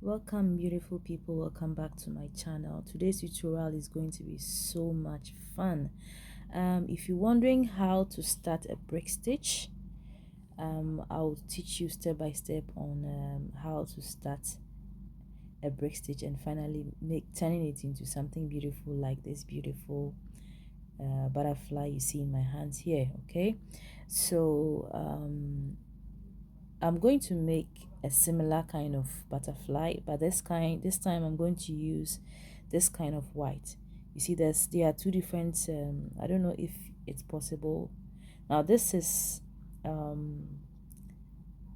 Welcome, beautiful people. Welcome back to my channel. Today's tutorial is going to be so much fun. If you're wondering how to start a brick stitch, I'll teach you step by step on how to start a brick stitch and finally turning it into something beautiful like this beautiful butterfly you see in my hands here. Okay, so I'm going to make a similar kind of butterfly, but this time I'm going to use this kind of white. You see, there are two different. I don't know if it's possible. Now this is um,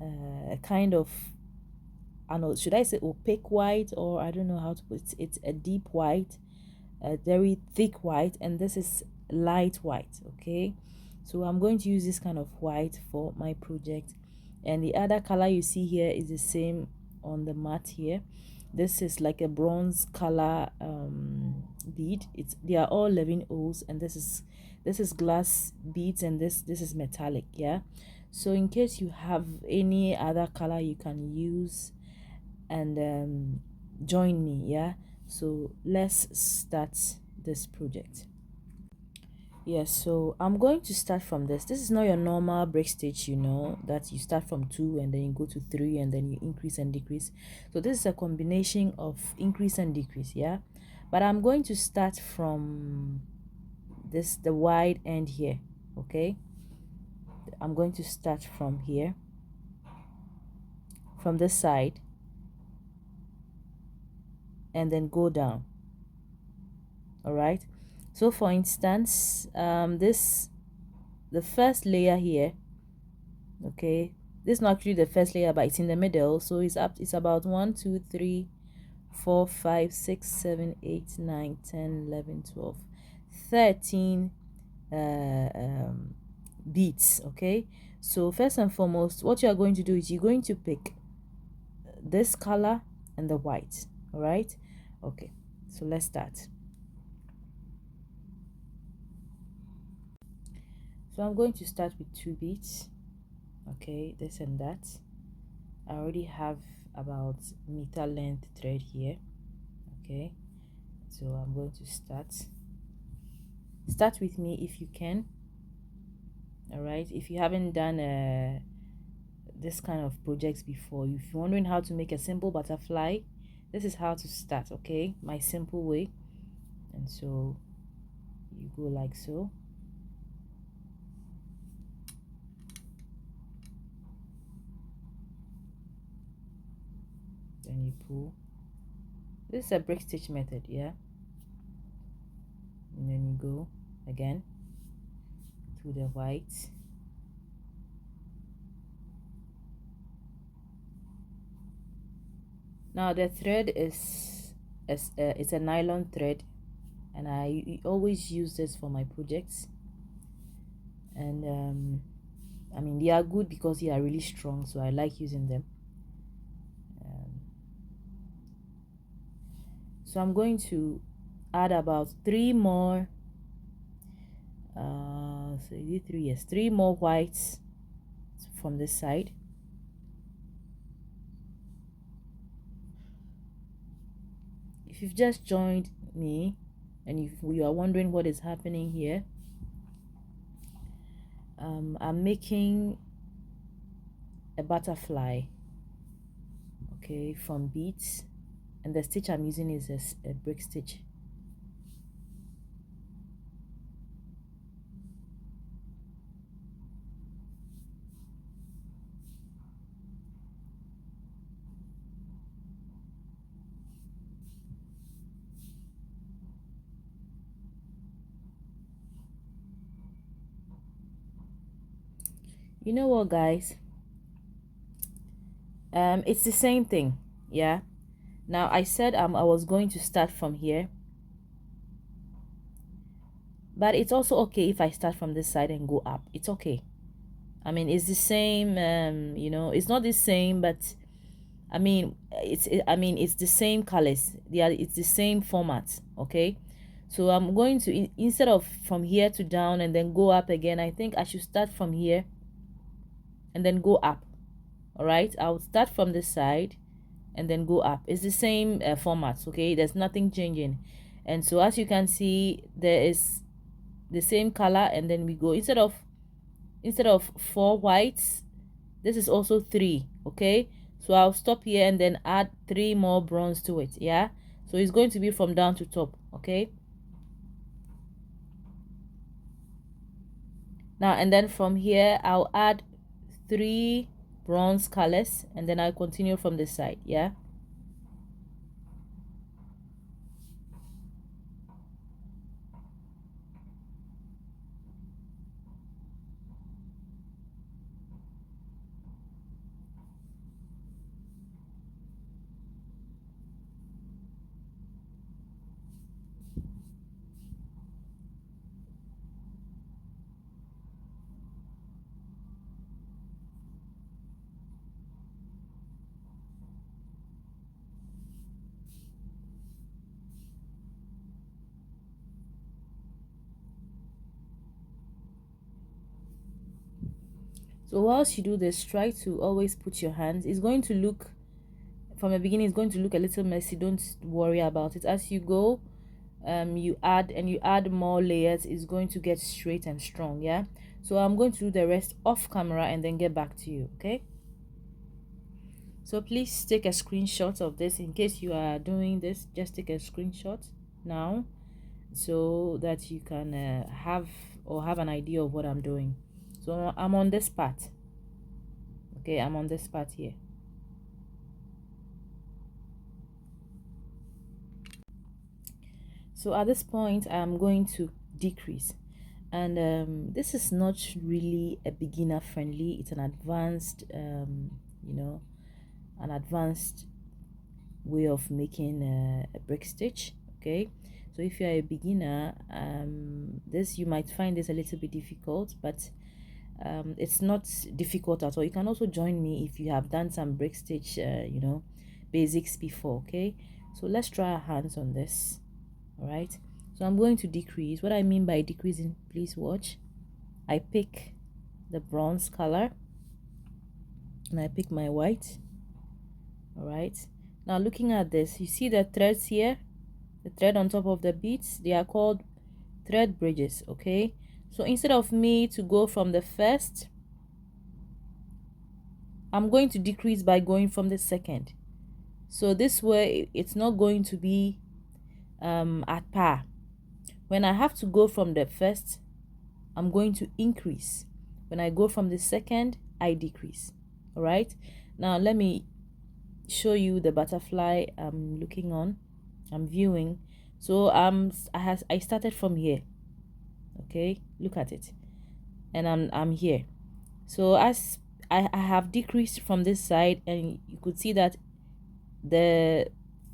a kind of, I don't know, should I say opaque white, or I don't know how to put it. It's a deep white, a very thick white, and this is light white. Okay, so I'm going to use this kind of white for my project, and the other color you see here is the same on the mat here. This is like a bronze color bead. They are all 11 O's, and this is glass beads, and this is metallic. Yeah, so in case you have any other color you can use, and join me. Yeah, so let's start this project. Yes, so I'm going to start from this is not your normal break stitch, you know, that you start from 2 and then you go to 3 and then you increase and decrease. So this is a combination of increase and decrease. Yeah, but I'm going to start from the wide end here. Okay, I'm going to start from here, from this side, and then go down. All right, so for instance, the first layer here, okay, this is not actually the first layer, but it's in the middle, so it's about 1 2 3 4 5 6 7 8 9 10 11 12 13 beads. Okay, so first and foremost, what you are going to do is you're going to pick this color and the white. All right, okay, so let's start. So I'm going to start with 2 beads. Okay, this and that. I already have about meter length thread here. Okay, so I'm going to start with me if you can. All right, if you haven't done this kind of projects before, if you're wondering how to make a simple butterfly, this is how to start. Okay, my simple way. And so you go like so. Then you pull. This is a brick stitch method. Yeah, and then you go again to the white. Now the thread it's a nylon thread, and I always use this for my projects. And I mean, they are good because they are really strong, so I like using them. So I'm going to add about 3 more so is it 3? Yes, 3 more whites from this side. If you've just joined me and if you are wondering what is happening here, I'm making a butterfly, okay, from beads, and the stitch I'm using is a brick stitch. You know what, guys, it's the same thing. Yeah, now I said I was going to start from here, but it's also okay if I start from this side and go up. It's okay. I mean, it's the same. You know, it's not the same, but I mean, it's the same colors. It's the same format. Okay, so I'm going to, instead of from here to down and then go up again, I think I should start from here and then go up. All right, I'll start from this side and then go up. It's the same format, okay? There's nothing changing. And so as you can see, there is the same color, and then we go, instead of 4 whites, this is also 3, okay? So I'll stop here and then add 3 more bronze to it. Yeah, so it's going to be from down to top, okay? Now, and then from here I'll add 3 bronze colors, and then I'll continue from this side. Yeah, so whilst you do this, try to always put your hands, it's going to look, from the beginning it's going to look a little messy. Don't worry about it. As you go, you add more layers, it's going to get straight and strong. Yeah, so I'm going to do the rest off camera and then get back to you, okay? So please take a screenshot of this. In case you are doing this, just take a screenshot now, so that you can have an idea of what I'm doing. So I'm on this part, okay? I'm on this part here. So at this point I'm going to decrease, and this is not really a beginner friendly, it's an advanced you know, an advanced way of making a brick stitch, okay? So if you're a beginner, this, you might find this a little bit difficult, but it's not difficult at all. You can also join me if you have done some brick stitch you know, basics before, okay? So let's try our hands on this. All right, so I'm going to decrease. What I mean by decreasing, please watch. I pick the bronze color and I pick my white. All right, now looking at this, you see the threads here, the thread on top of the beads, they are called thread bridges, okay? So instead of me to go from the first, I'm going to decrease by going from the second. So this way it's not going to be at par. When I have to go from the first, I'm going to increase. When I go from the second, I decrease. All right, now let me show you the butterfly I'm looking on, I'm viewing. So I started from here, okay? Look at it, and I'm here. So as I have decreased from this side, and you could see that the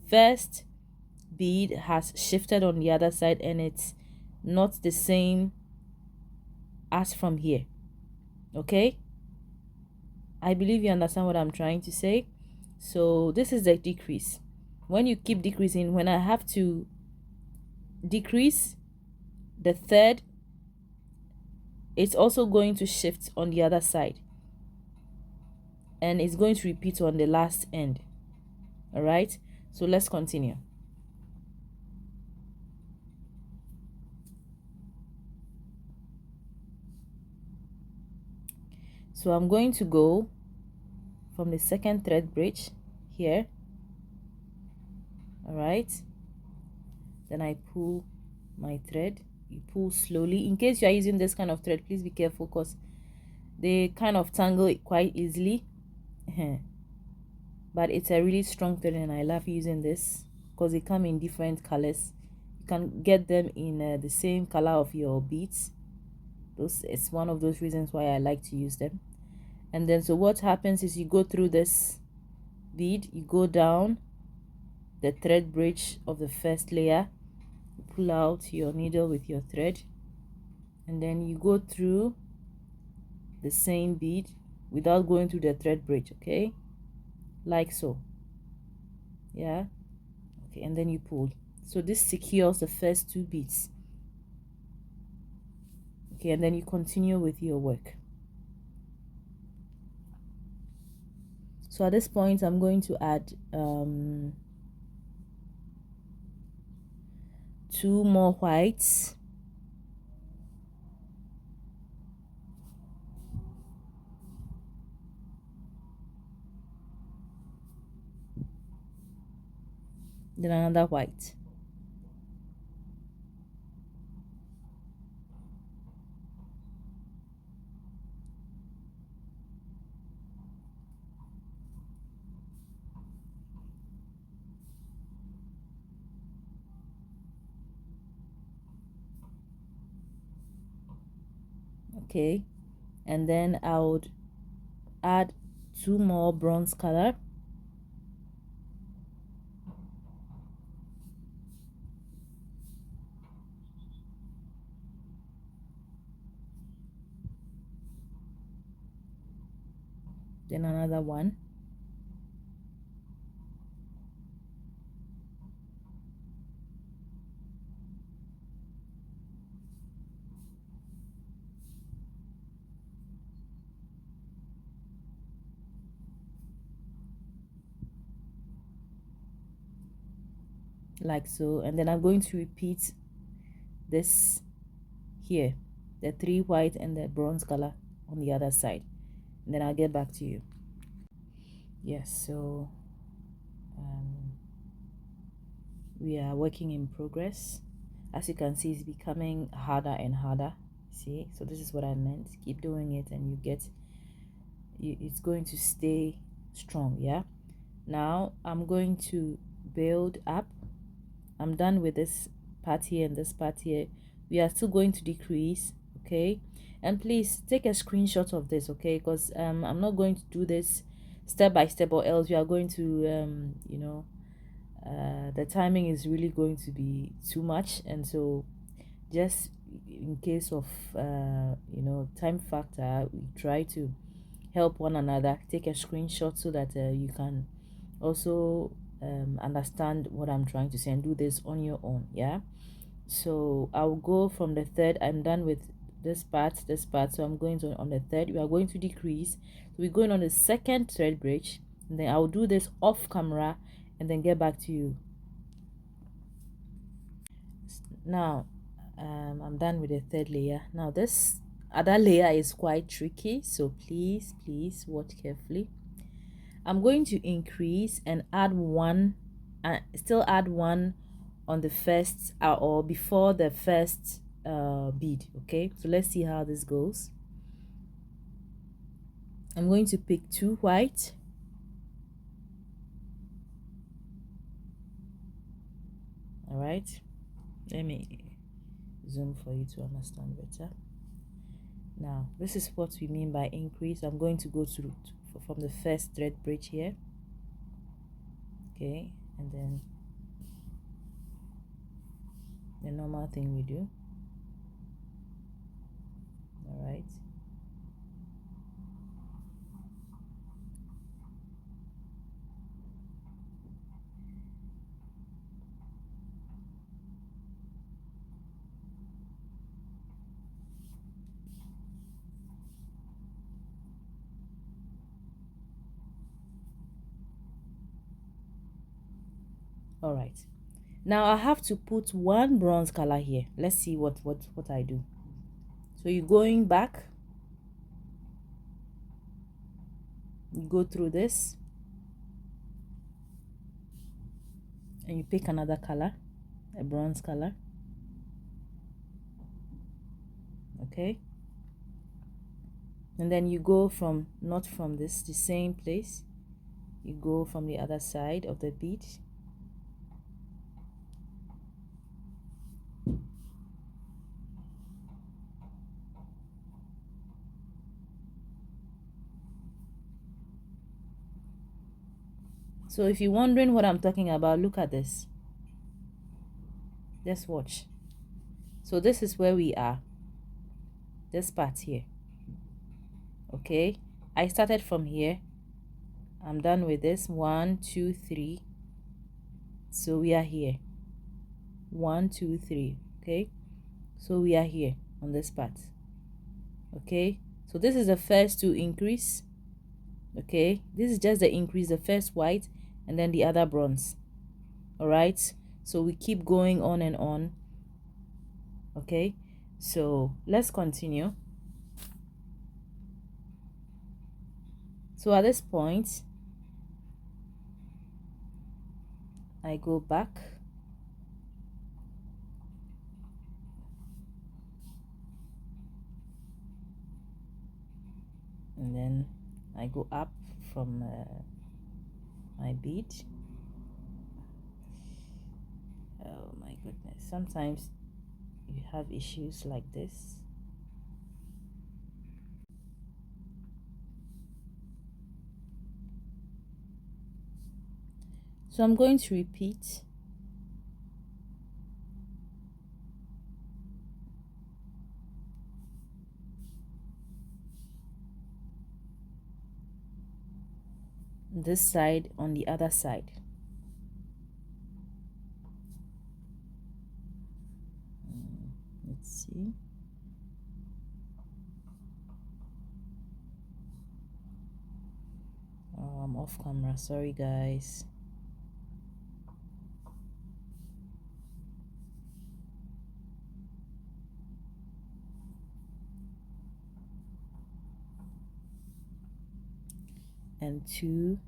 first bead has shifted on the other side, and it's not the same as from here, okay? I believe you understand what I'm trying to say. So this is the decrease. When you keep decreasing, when I have to decrease the third, it's also going to shift on the other side, and it's going to repeat on the last end. All right, so let's continue. So I'm going to go from the second thread bridge here. All right, then I pull my thread. You pull slowly. In case you are using this kind of thread, please be careful, because they kind of tangle it quite easily. But it's a really strong thread, and I love using this because they come in different colors. You can get them in the same color of your beads. It's one of those reasons why I like to use them. And then so what happens is, you go through this bead, you go down the thread bridge of the first layer, you pull out your needle with your thread, and then you go through the same bead without going through the thread bridge, okay? Like so. Yeah, okay, and then you pull. So this secures the first 2 beads, okay? And then you continue with your work. So at this point I'm going to add 2 more whites, then another white. Okay, and then I would add 2 more bronze color, then another one, like so. And then I'm going to repeat this here, the 3 white and the bronze color on the other side, and then I'll get back to you. Yes, so we are working in progress. As you can see, it's becoming harder and harder. See, so this is what I meant. Keep doing it and it's going to stay strong. Yeah, now I'm going to build up. I'm done with this part here and this part here. We are still going to decrease. Okay, and please take a screenshot of this, okay, because I'm not going to do this step by step, or else you are going to the timing is really going to be too much. And so just in case of time factor, we try to help one another. Take a screenshot so that you can also understand what I'm trying to say and do this on your own. Yeah, so I'll go from the third. I'm done with this part, so I'm going to on the third. We are going to decrease, so we're going on the second thread bridge, and then I'll do this off camera and then get back to you. Now I'm done with the third layer. Now this other layer is quite tricky, so please watch carefully. I'm going to increase and add one, and still add one on the first or before the first bead. Okay, so let's see how this goes. I'm going to pick 2 white, all right, let me zoom for you to understand better. Now this is what we mean by increase. I'm going to go to from the first thread bridge here, okay, and then the normal thing we do, all right. All right, now I have to put 1 bronze color here. Let's see what I do. So you're going back, you go through this, and you pick another color, a bronze color, okay, and then you go from, not from the same place, you go from the other side of the bead. So if you're wondering what I'm talking about, look at this. Just watch. So this is where we are, this part here, okay. I started from here, I'm done with this. 1 2 3, so we are here. 1 2 3, okay, so we are here on this part, okay. So this is the first to increase, Okay, this is just the increase, the first white and then the other bronze. All right, so we keep going on and on. Okay, so let's continue. So at this point I go back and then I go up from my bead. Oh my goodness, sometimes you have issues like this. So I'm going to repeat. This side on the other side. Let's see. Oh, I'm off camera, sorry guys. And 2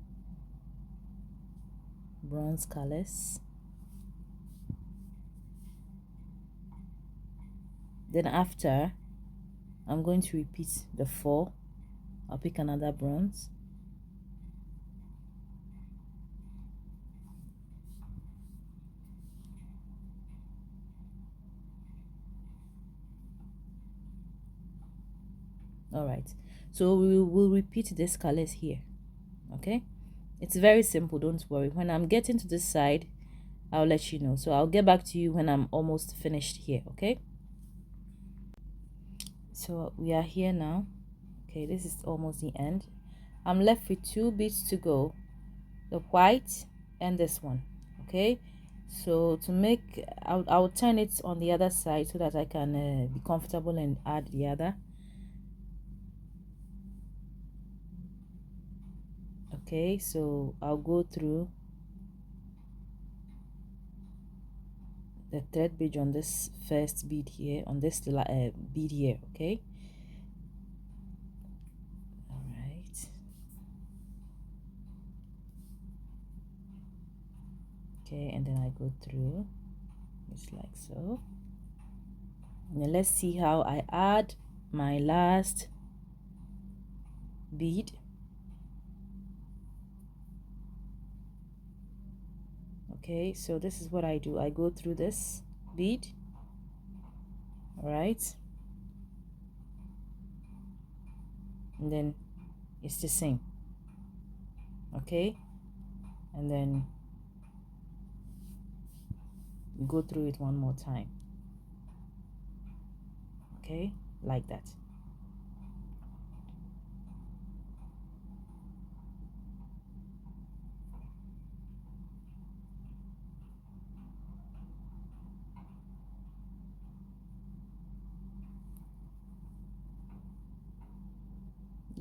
bronze colors. Then after, I'm going to repeat the 4. I'll pick another bronze. All right, so we will repeat these colors here. Okay, it's very simple, don't worry. When I'm getting to this side, I'll let you know. So I'll get back to you when I'm almost finished here. Okay, so we are here now. Okay, this is almost the end. I'm left with 2 beads to go, the white and this one. Okay, so to make, I'll turn it on the other side so that I can be comfortable and add the other. Okay, so I'll go through the thread bridge on this first bead here, on this bead here. Okay, all right. Okay, and then I go through just like so. Now let's see how I add my last bead. Okay, so this is what I do. I go through this bead. All right, and then it's the same. Okay, and then you go through it one more time. Okay, like that.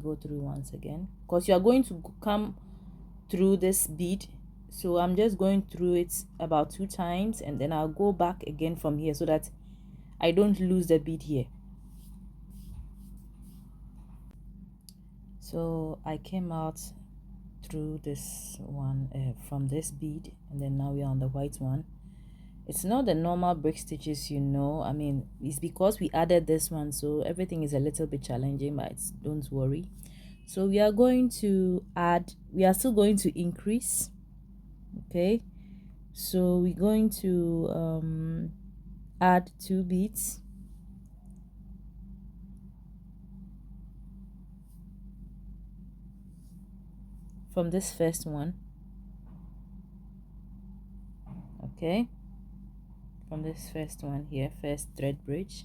Go through once again, because you are going to come through this bead. So I'm just going through it about 2 times, and then I'll go back again from here so that I don't lose the bead here. So I came out through this one from this bead, and then now we're on the white one. It's not the normal brick stitches, you know. I mean, it's because we added this one, so everything is a little bit challenging, but don't worry. So we are going to add, we are still going to increase. Okay, so we're going to add 2 beads from this first one. Okay, from this first one here, first thread bridge.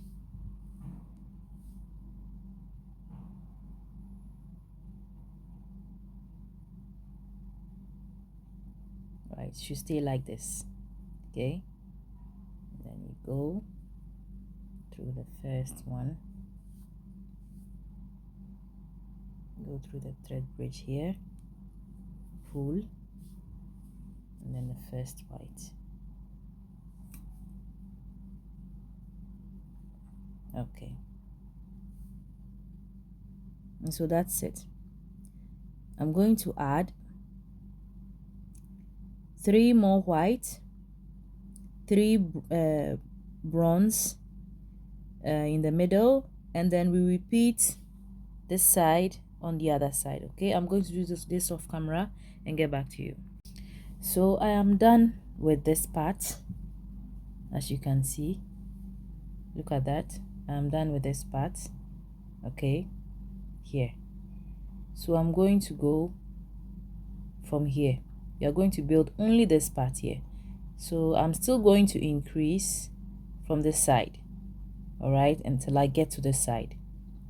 Right, it should stay like this. Okay, then you go through the first one, go through the thread bridge here, full, and then the first white. Okay, and so that's it. I'm going to add 3 more white, 3 bronze in the middle, and then we repeat this side on the other side. Okay, I'm going to do this off camera and get back to you. So I am done with this part. As you can see, look at that, I'm done with this part. Okay, here, so I'm going to go from here. You're going to build only this part here, so I'm still going to increase from this side, all right, until I get to the side.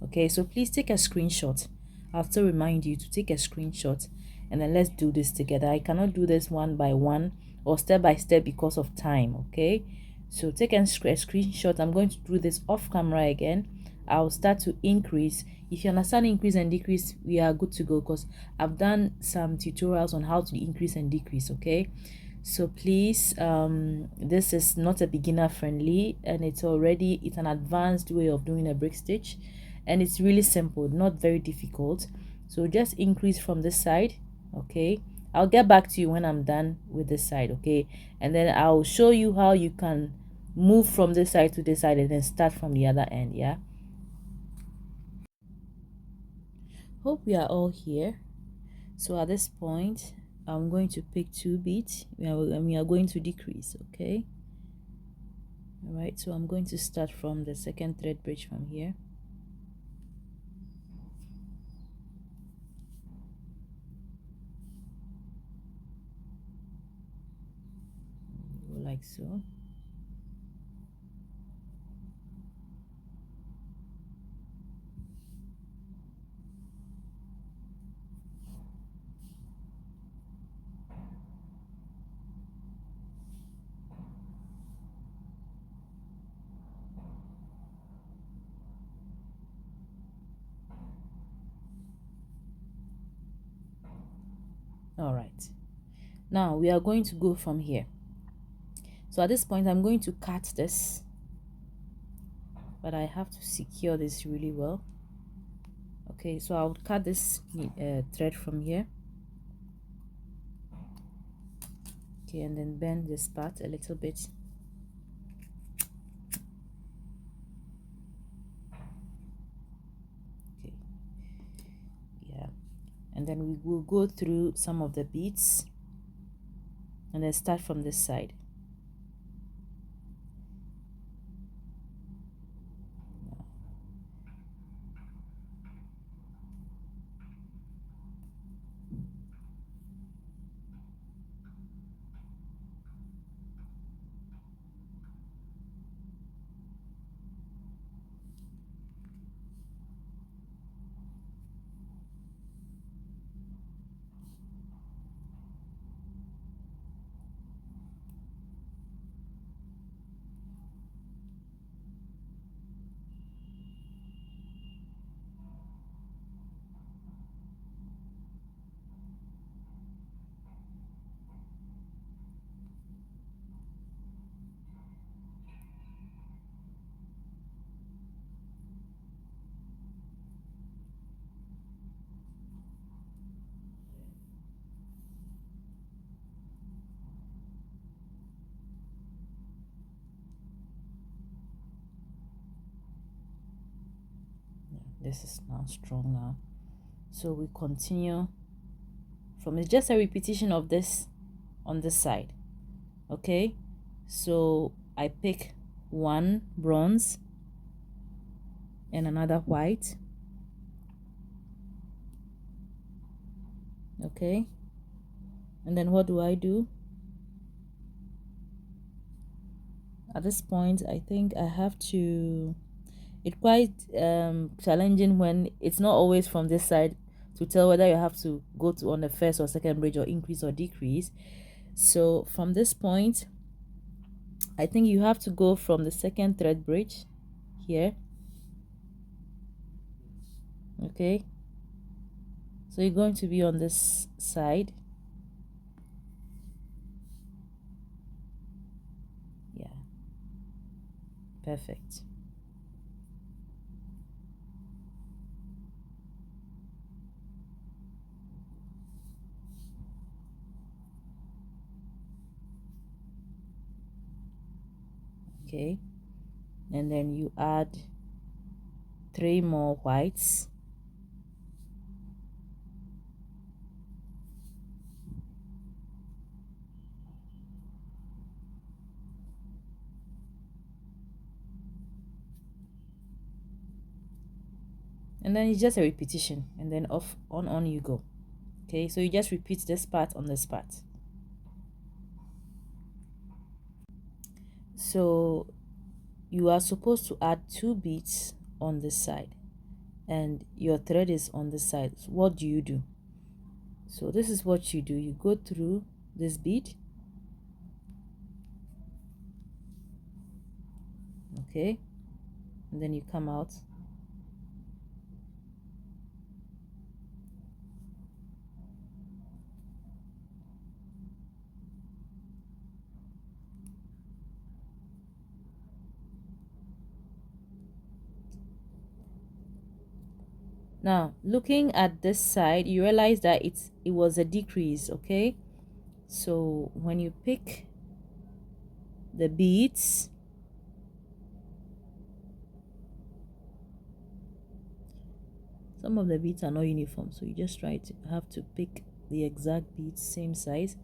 Okay, so please take a screenshot. I'll still remind you to take a screenshot, and then let's do this together. I cannot do this one by one or step by step because of time. Okay, so take a screenshot. I'm going to do this off camera again. I'll start to increase. If you understand increase and decrease, we are good to go, because I've done some tutorials on how to increase and decrease. Okay, so please, this is not a beginner friendly, and it's an advanced way of doing a brick stitch, and it's really simple, not very difficult. So just increase from this side. Okay, I'll get back to you when I'm done with this side. Okay, and then I'll show you how you can move from this side to this side and then start from the other end. Yeah, hope we are all here. So at this point, I'm going to pick 2 beads and we are going to decrease. Okay, all right, so I'm going to start from the second thread bridge from here. Go like so. All right, now we are going to go from here. So at this point, I'm going to cut this, but I have to secure this really well. Okay, so I'll cut this thread from here. Okay, and then bend this part a little bit. Okay, yeah, and then we will go through some of the beads and then start from this side. This is now strong now, so we continue from, it's just a repetition of this on this side. Okay, so I pick 1 bronze and another white. Okay, and then what do I do at this point? I think I have to, it's quite challenging when it's not always from this side to tell whether you have to go to on the first or second bridge or increase or decrease. So from this point, I think you have to go from the second thread bridge here. Okay, So you're going to be on this side. Yeah, perfect. Okay, and then you add 3 more whites. And then it's just a repetition, and then off on you go. Okay, so you just repeat this part on this part. So you are supposed to add 2 beads on this side, and your thread is on this side. So what do you do? So this is what you do. You go through this bead. Okay, and then you come out. Now looking at this side, you realize that it was a decrease. Okay, so when you pick the beads, some of the beads are not uniform, so you just have to pick the exact beads same size.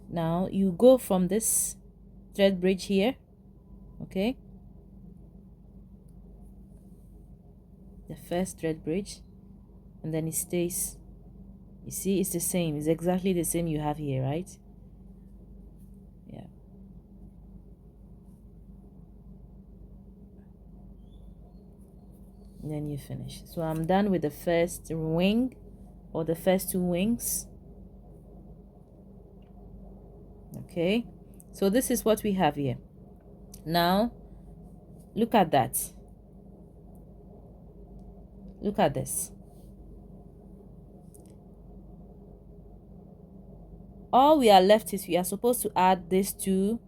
Now you go from this thread bridge here. Okay, the first thread bridge, and then it stays. You see, it's the same. It's exactly the same you have here, right? Yeah. And then you finish. So I'm done with the first wing, or the first 2 wings. Okay, so this is what we have here. Now look at that. Look at this. All we are left is we are supposed to add these 2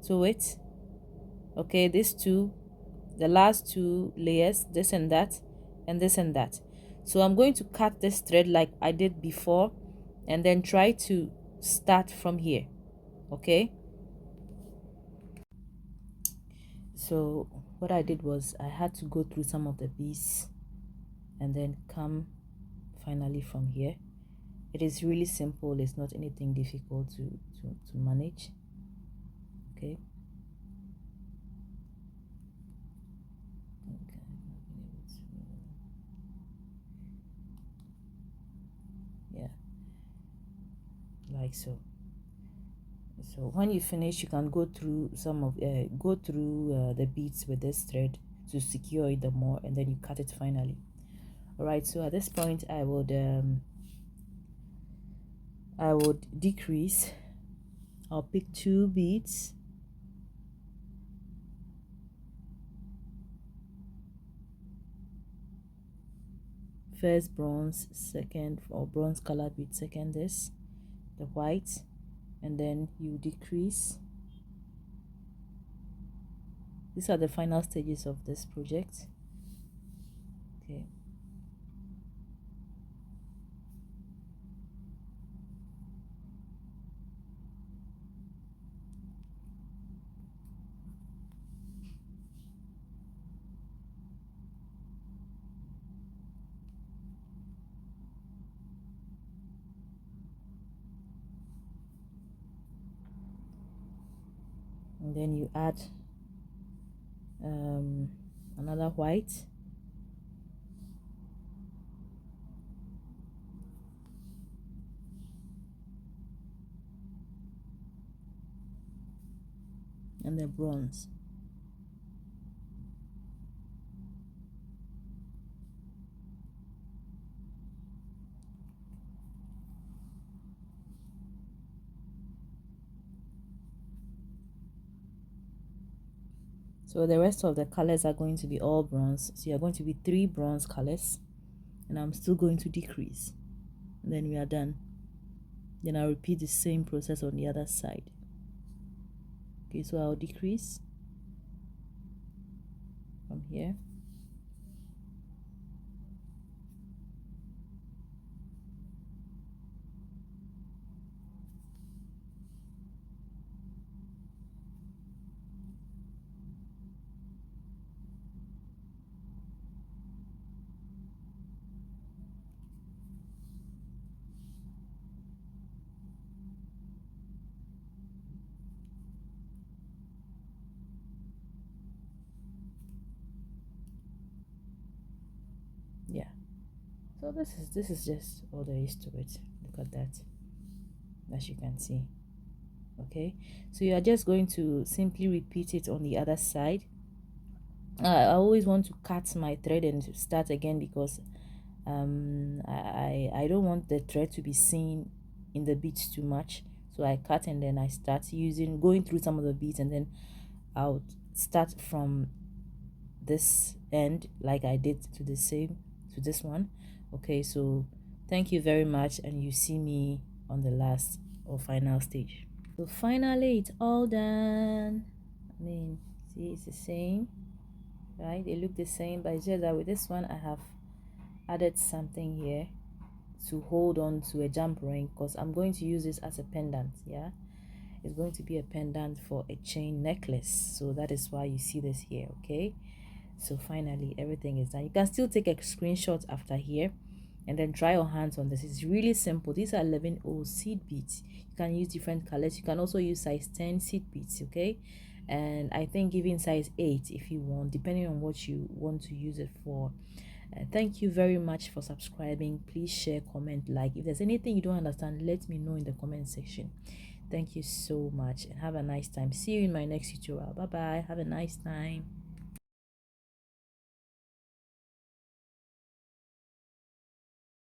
to it. Okay, these 2, the last 2 layers, this and that, and this and that. So I'm going to cut this thread like I did before, and then try to start from here. Okay, so what I did was I had to go through some of the beads and then come finally from here. It is really simple. It's not anything difficult to manage. Okay. Yeah, like so. So when you finish, you can go through the beads with this thread to secure it the more, and then you cut it finally. All right, so at this point I would decrease. I'll pick 2 beads, first bronze, second, or bronze color bead, second this, the white, and then you decrease. These are the final stages of this project. Okay, and then you add another white, and the bronze. So the rest of the colors are going to be all bronze. So you're going to be 3 bronze colors, and I'm still going to decrease. and then we are done. Then I'll repeat the same process on the other side. Okay, so I'll decrease from here. Yeah. So this is just all there is to it. Look at that, as you can see. Okay, so you are just going to simply repeat it on the other side. I always want to cut my thread and start again because I don't want the thread to be seen in the beads too much. So I cut and then I start going through some of the beads, and then I'll start from this end like I did to the same to this one. Okay, so thank you very much, and you see me on the last or final stage. So finally it's all done. I mean, see, it's the same, right? They look the same, but it's just that with this one I have added something here to hold on to a jump ring, because I'm going to use this as a pendant. Yeah, it's going to be a pendant for a chain necklace, so that is why you see this here. Okay, so finally everything is done. You can still take a screenshot after here and then try your hands on this. It's really simple. These are 11O seed beads. You can use different colors. You can also use size 10 seed beads. Okay, and I think even size 8 if you want, depending on what you want to use it for. Thank you very much for subscribing. Please share, comment, like. If there's anything you don't understand, let me know in the comment section. Thank you so much and have a nice time. See you in my next tutorial. Bye bye. Have a nice time.